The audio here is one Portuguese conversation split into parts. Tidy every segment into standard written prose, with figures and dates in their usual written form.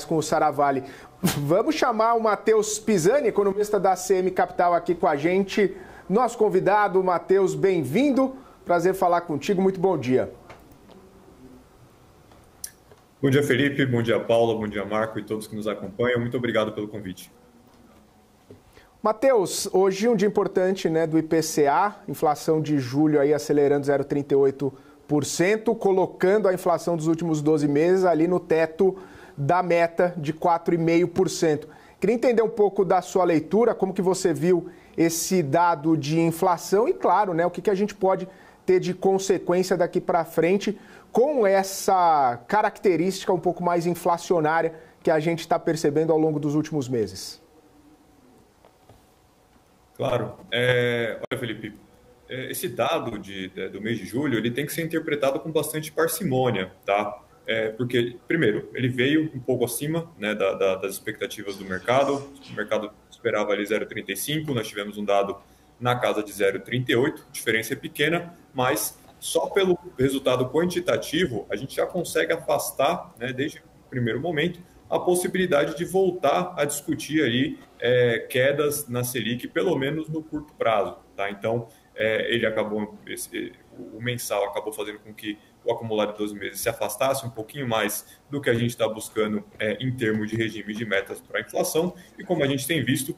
com o Saravalli. Vamos chamar o Matheus Pisani, economista da CM Capital, aqui com a gente. Nosso convidado, Matheus, bem-vindo. Prazer falar contigo, muito bom dia. Bom dia, Felipe, bom dia, Paula, bom dia, Marco e todos que nos acompanham. Muito obrigado pelo convite. Matheus, hoje um dia importante, né, do IPCA, inflação de julho aí acelerando 0,38%, colocando a inflação dos últimos 12 meses ali no teto da meta de 4,5%. Queria entender um pouco da sua leitura, como que você viu esse dado de inflação e, claro, né, o que a gente pode ter de consequência daqui para frente com essa característica um pouco mais inflacionária que a gente está percebendo ao longo dos últimos meses. Claro. Olha, Felipe, esse dado do mês de julho ele tem que ser interpretado com bastante parcimônia, tá? Porque, primeiro, ele veio um pouco acima, né, das expectativas do mercado. O mercado esperava ali 0,35, nós tivemos um dado na casa de 0,38, a diferença é pequena, mas só pelo resultado quantitativo a gente já consegue afastar, né, desde o primeiro momento, a possibilidade de voltar a discutir ali quedas na Selic, pelo menos no curto prazo, tá? Então, o mensal acabou fazendo com que o acumulado de 12 meses se afastasse um pouquinho mais do que a gente está buscando em termos de regime de metas para a inflação, e como a gente tem visto,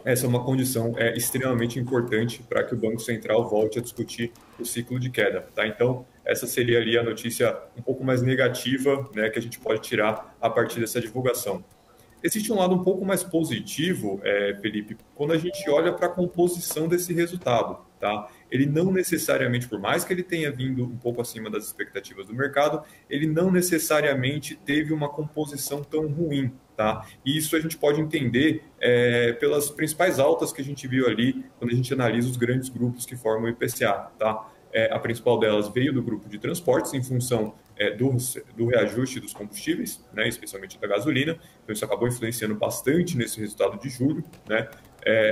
essa é uma condição extremamente importante para que o Banco Central volte a discutir o ciclo de queda, tá? Então, essa seria ali a notícia um pouco mais negativa, né, que a gente pode tirar a partir dessa divulgação. Existe um lado um pouco mais positivo, Felipe, quando a gente olha para a composição desse resultado, tá? Ele não necessariamente, por mais que ele tenha vindo um pouco acima das expectativas do mercado, ele não necessariamente teve uma composição tão ruim, tá? E isso a gente pode entender pelas principais altas que a gente viu ali quando a gente analisa os grandes grupos que formam o IPCA, tá? A principal delas veio do grupo de transportes em função do reajuste dos combustíveis, né, especialmente da gasolina. Então isso acabou influenciando bastante nesse resultado de julho, né?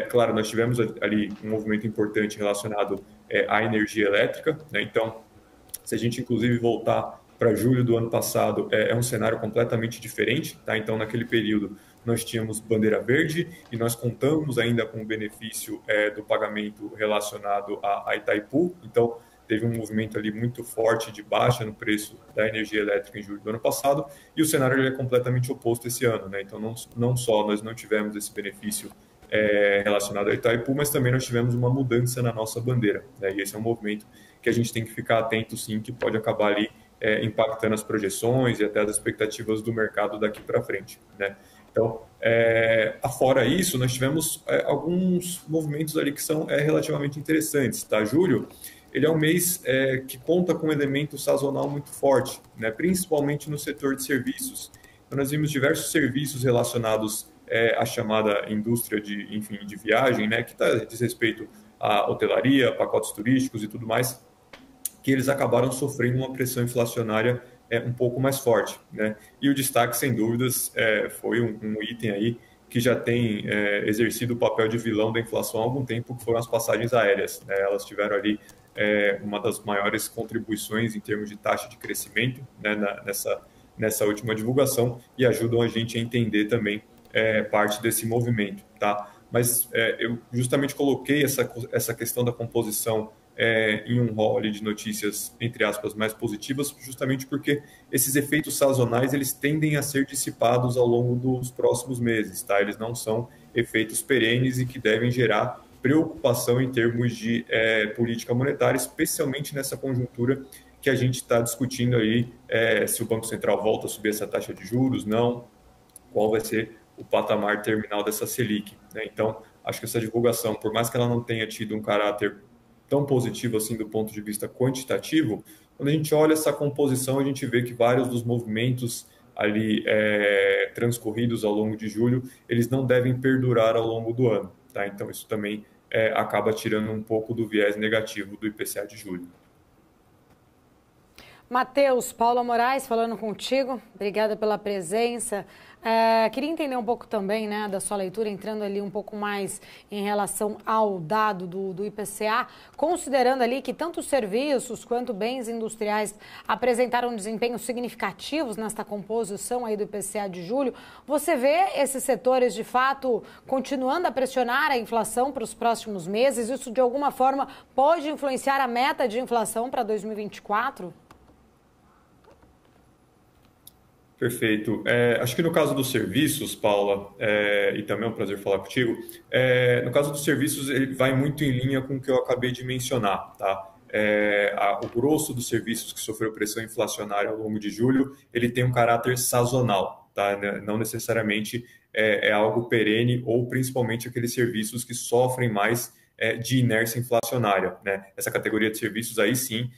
Claro, nós tivemos ali um movimento importante relacionado à energia elétrica, né? Então, se a gente inclusive voltar para julho do ano passado, é um cenário completamente diferente, tá? Então, naquele período, nós tínhamos bandeira verde e nós contamos ainda com o benefício do pagamento relacionado a Itaipu. Então, teve um movimento ali muito forte de baixa no preço da energia elétrica em julho do ano passado, e o cenário é completamente oposto esse ano, né? Então, não só nós não tivemos esse benefício relacionado a Itaipu, mas também nós tivemos uma mudança na nossa bandeira, né? E esse é um movimento que a gente tem que ficar atento, sim, que pode acabar ali impactando as projeções e até as expectativas do mercado daqui para frente, né? Então, afora isso, nós tivemos alguns movimentos ali que são relativamente interessantes, tá? Julho, ele é um mês que conta com um elemento sazonal muito forte, né? Principalmente no setor de serviços. Então, nós vimos diversos serviços relacionados à chamada indústria de viagem, né? Que diz respeito à hotelaria, pacotes turísticos e tudo mais, que eles acabaram sofrendo uma pressão inflacionária um pouco mais forte, né? E o destaque, sem dúvidas, foi um item aí que já tem exercido o papel de vilão da inflação há algum tempo, que foram as passagens aéreas, né? Elas tiveram ali uma das maiores contribuições em termos de taxa de crescimento, né, nessa última divulgação, e ajudam a gente a entender também parte desse movimento, tá? Mas eu justamente coloquei essa questão da composição em um rol de notícias, entre aspas, mais positivas, justamente porque esses efeitos sazonais eles tendem a ser dissipados ao longo dos próximos meses, tá? Eles não são efeitos perenes e que devem gerar preocupação em termos de política monetária, especialmente nessa conjuntura que a gente está discutindo aí, se o Banco Central volta a subir essa taxa de juros, não, qual vai ser o patamar terminal dessa Selic, né? Então, acho que essa divulgação, por mais que ela não tenha tido um caráter tão positivo assim do ponto de vista quantitativo, quando a gente olha essa composição, a gente vê que vários dos movimentos ali transcorridos ao longo de julho, eles não devem perdurar ao longo do ano, tá? Então isso também acaba tirando um pouco do viés negativo do IPCA de julho. Matheus, Paula Moraes falando contigo, obrigada pela presença. Queria entender um pouco também, né, da sua leitura, entrando ali um pouco mais em relação ao dado do IPCA, considerando ali que tanto serviços quanto bens industriais apresentaram desempenhos significativos nesta composição aí do IPCA de julho. Você vê esses setores, de fato, continuando a pressionar a inflação para os próximos meses? Isso, de alguma forma, pode influenciar a meta de inflação para 2024? Perfeito. Acho que no caso dos serviços, Paula, e também é um prazer falar contigo, no caso dos serviços, ele vai muito em linha com o que eu acabei de mencionar, tá? O grosso dos serviços que sofreu pressão inflacionária ao longo de julho, ele tem um caráter sazonal, tá? Não necessariamente é algo perene ou principalmente aqueles serviços que sofrem mais de inércia inflacionária, né? Essa categoria de serviços aí sim,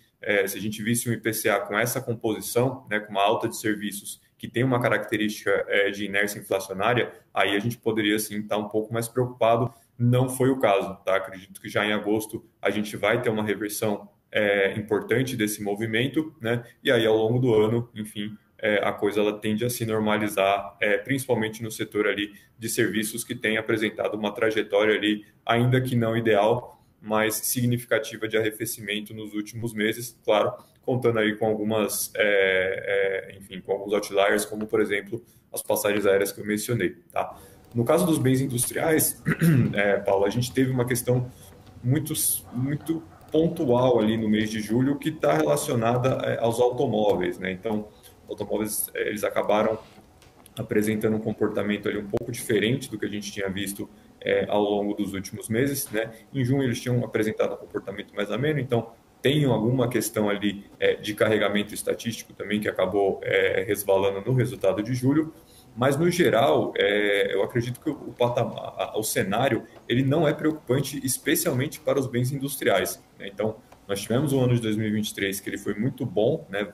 se a gente visse um IPCA com essa composição, né, com uma alta de serviços que tem uma característica de inércia inflacionária, aí a gente poderia sim estar um pouco mais preocupado. Não foi o caso, tá? Acredito que já em agosto a gente vai ter uma reversão importante desse movimento, né? E aí ao longo do ano, enfim, a coisa ela tende a se normalizar, principalmente no setor ali de serviços que tem apresentado uma trajetória ali, ainda que não ideal, mais significativa de arrefecimento nos últimos meses, claro, contando aí com algumas, enfim, com alguns outliers, como por exemplo as passagens aéreas que eu mencionei, tá? No caso dos bens industriais, Paulo, a gente teve uma questão muito pontual ali no mês de julho que está relacionada aos automóveis, né? Então, os automóveis eles acabaram apresentando um comportamento ali um pouco diferente do que a gente tinha visto ao longo dos últimos meses, né? Em junho eles tinham apresentado um comportamento mais ameno, então tem alguma questão ali de carregamento estatístico também que acabou resvalando no resultado de julho, mas no geral eu acredito que o cenário ele não é preocupante, especialmente para os bens industriais, né? Então nós tivemos um ano de 2023 que ele foi muito bom, né?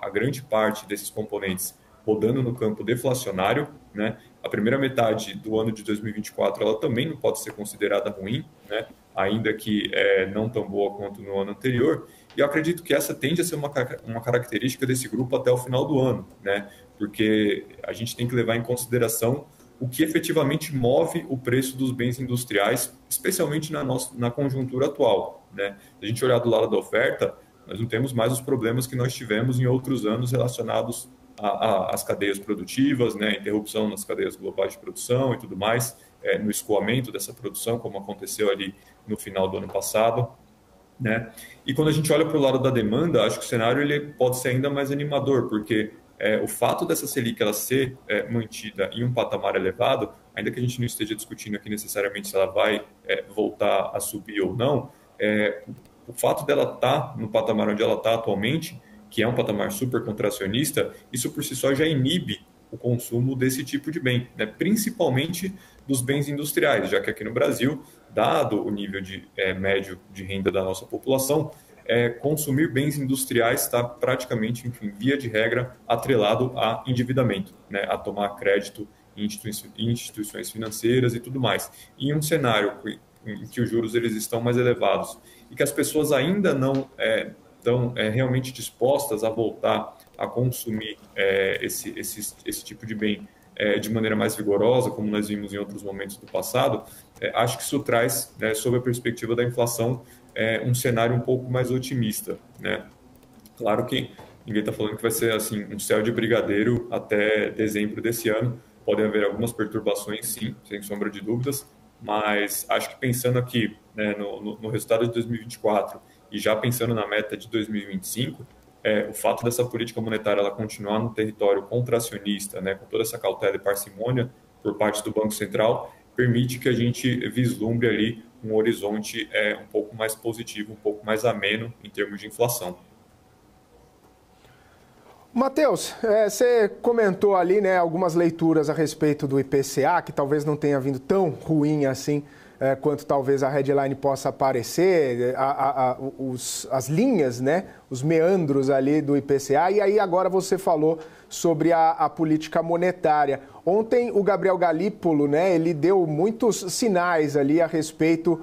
A grande parte desses componentes rodando no campo deflacionário, né? A primeira metade do ano de 2024 ela também não pode ser considerada ruim, né? Ainda que não tão boa quanto no ano anterior. E eu acredito que essa tende a ser uma característica desse grupo até o final do ano, né? Porque a gente tem que levar em consideração o que efetivamente move o preço dos bens industriais, especialmente na conjuntura atual, né? Se a gente olhar do lado da oferta, nós não temos mais os problemas que nós tivemos em outros anos relacionados às cadeias produtivas, né? Interrupção nas cadeias globais de produção e tudo mais, no escoamento dessa produção, como aconteceu ali no final do ano passado, né? E quando a gente olha para o lado da demanda, acho que o cenário ele pode ser ainda mais animador, porque o fato dessa Selic ela ser mantida em um patamar elevado, ainda que a gente não esteja discutindo aqui necessariamente se ela vai voltar a subir ou não, o fato dela estar no patamar onde ela está atualmente, que é um patamar super contracionista, isso por si só já inibe o consumo desse tipo de bem, né? Principalmente dos bens industriais, já que aqui no Brasil, dado o nível médio de renda da nossa população, consumir bens industriais está praticamente, enfim, via de regra, atrelado a endividamento, né? A tomar crédito em instituições financeiras e tudo mais. E em um cenário em que os juros eles estão mais elevados e que as pessoas ainda não estão realmente dispostas a voltar a consumir esse tipo de bem de maneira mais vigorosa, como nós vimos em outros momentos do passado, acho que isso traz, sob a perspectiva da inflação, um cenário um pouco mais otimista, né? Claro que ninguém está falando que vai ser assim um céu de brigadeiro até dezembro desse ano. Podem haver algumas perturbações, sim, sem sombra de dúvidas, mas acho que pensando aqui, né, no resultado de 2024 e já pensando na meta de 2025, o fato dessa política monetária ela continuar no território contracionista, né, com toda essa cautela e parcimônia por parte do Banco Central, permite que a gente vislumbre ali um horizonte um pouco mais positivo, um pouco mais ameno em termos de inflação. Matheus, você comentou ali, né, algumas leituras a respeito do IPCA, que talvez não tenha vindo tão ruim assim quanto talvez a headline possa parecer, as linhas, né, os meandros ali do IPCA, e aí agora você falou sobre a política monetária. Ontem o Gabriel Galípolo, né, ele deu muitos sinais ali a respeito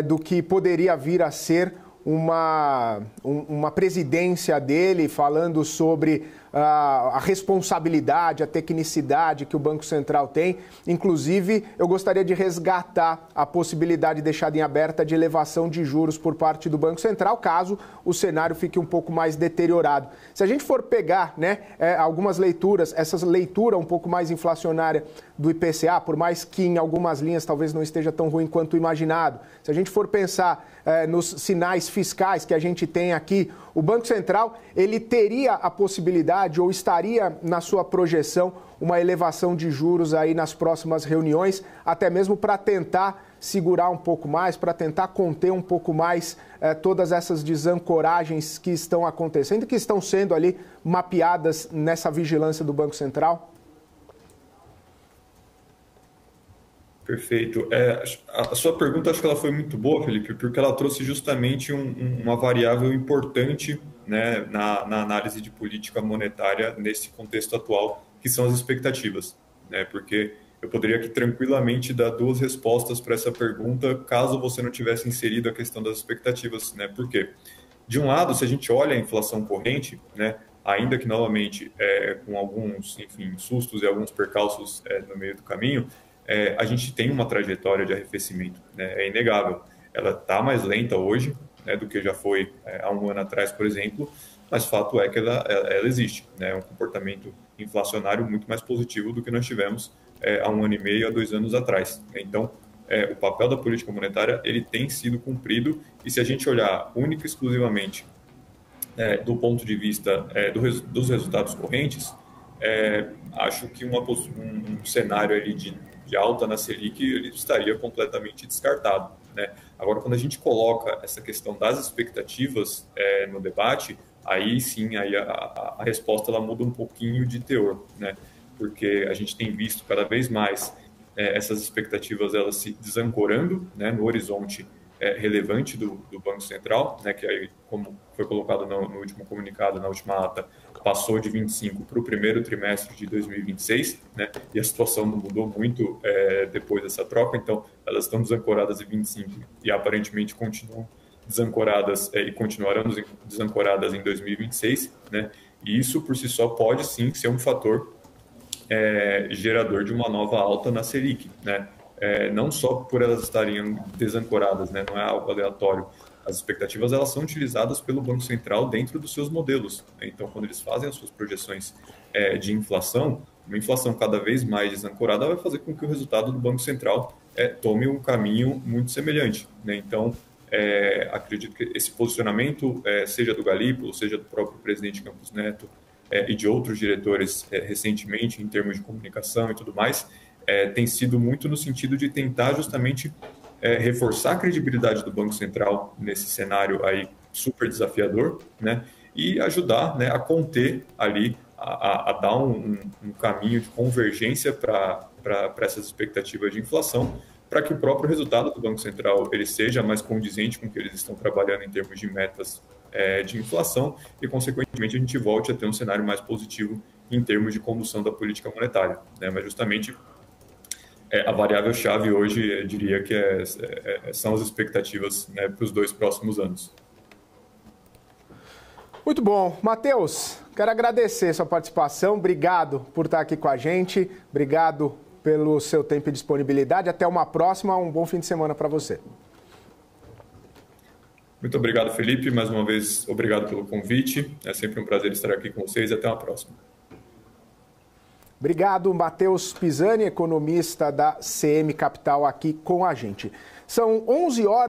do que poderia vir a ser uma presidência dele falando sobre a responsabilidade, a tecnicidade que o Banco Central tem. Inclusive, eu gostaria de resgatar a possibilidade deixada em aberta de elevação de juros por parte do Banco Central, caso o cenário fique um pouco mais deteriorado. Se a gente for pegar, né, algumas leituras, essa leitura um pouco mais inflacionária do IPCA, por mais que em algumas linhas talvez não esteja tão ruim quanto imaginado, se a gente for pensar nos sinais fiscais que a gente tem aqui, o Banco Central ele teria a possibilidade ou estaria na sua projeção uma elevação de juros aí nas próximas reuniões, até mesmo para tentar segurar um pouco mais, para tentar conter um pouco mais todas essas desancoragens que estão acontecendo e que estão sendo ali mapeadas nessa vigilância do Banco Central? Perfeito. A sua pergunta, acho que ela foi muito boa, Felipe, porque ela trouxe justamente uma variável importante, né, na análise de política monetária nesse contexto atual, que são as expectativas, né? Porque eu poderia aqui tranquilamente dar duas respostas para essa pergunta, caso você não tivesse inserido a questão das expectativas, né? Por quê? De um lado, se a gente olha a inflação corrente, né, ainda que novamente com alguns, enfim, sustos e alguns percalços no meio do caminho, a gente tem uma trajetória de arrefecimento, né? É inegável. Ela está mais lenta hoje, né, do que já foi há um ano atrás, por exemplo, mas fato é que ela existe, né? É um comportamento inflacionário muito mais positivo do que nós tivemos há um ano e meio, há 2 anos atrás. Então, o papel da política monetária ele tem sido cumprido, e se a gente olhar única e exclusivamente do ponto de vista dos resultados correntes, acho que um cenário ali de alta na Selic ele estaria completamente descartado, né? Agora, quando a gente coloca essa questão das expectativas no debate, aí sim a resposta ela muda um pouquinho de teor, né? Porque a gente tem visto cada vez mais essas expectativas elas se desancorando, né, no horizonte relevante do Banco Central, né, que aí, como foi colocado no último comunicado, na última ata, passou de 25 para o primeiro trimestre de 2026, né, e a situação não mudou muito depois dessa troca, então elas estão desancoradas em 25 e aparentemente continuam desancoradas e continuarão desancoradas em 2026, né, e isso por si só pode sim ser um fator gerador de uma nova alta na Selic, né? Não só por elas estarem desancoradas, né? Não é algo aleatório. As expectativas elas são utilizadas pelo Banco Central dentro dos seus modelos, né? Então, quando eles fazem as suas projeções de inflação, uma inflação cada vez mais desancorada vai fazer com que o resultado do Banco Central tome um caminho muito semelhante, né? Então, acredito que esse posicionamento, seja do Galípolo, seja do próprio presidente Campos Neto, e de outros diretores recentemente, em termos de comunicação e tudo mais, tem sido muito no sentido de tentar justamente reforçar a credibilidade do Banco Central nesse cenário aí super desafiador, né, e ajudar, né, a conter ali, a dar um caminho de convergência para essas expectativas de inflação, para que o próprio resultado do Banco Central ele seja mais condizente com o que eles estão trabalhando em termos de metas de inflação e, consequentemente, a gente volte a ter um cenário mais positivo em termos de condução da política monetária, né? Mas, justamente, a variável-chave hoje, eu diria que são as expectativas, né, para os 2 próximos anos. Muito bom. Matheus, quero agradecer sua participação. Obrigado por estar aqui com a gente. Obrigado pelo seu tempo e disponibilidade. Até uma próxima. Um bom fim de semana para você. Muito obrigado, Felipe. Mais uma vez, obrigado pelo convite. É sempre um prazer estar aqui com vocês e até uma próxima. Obrigado, Matheus Pisani, economista da CM Capital, aqui com a gente. São 11 horas.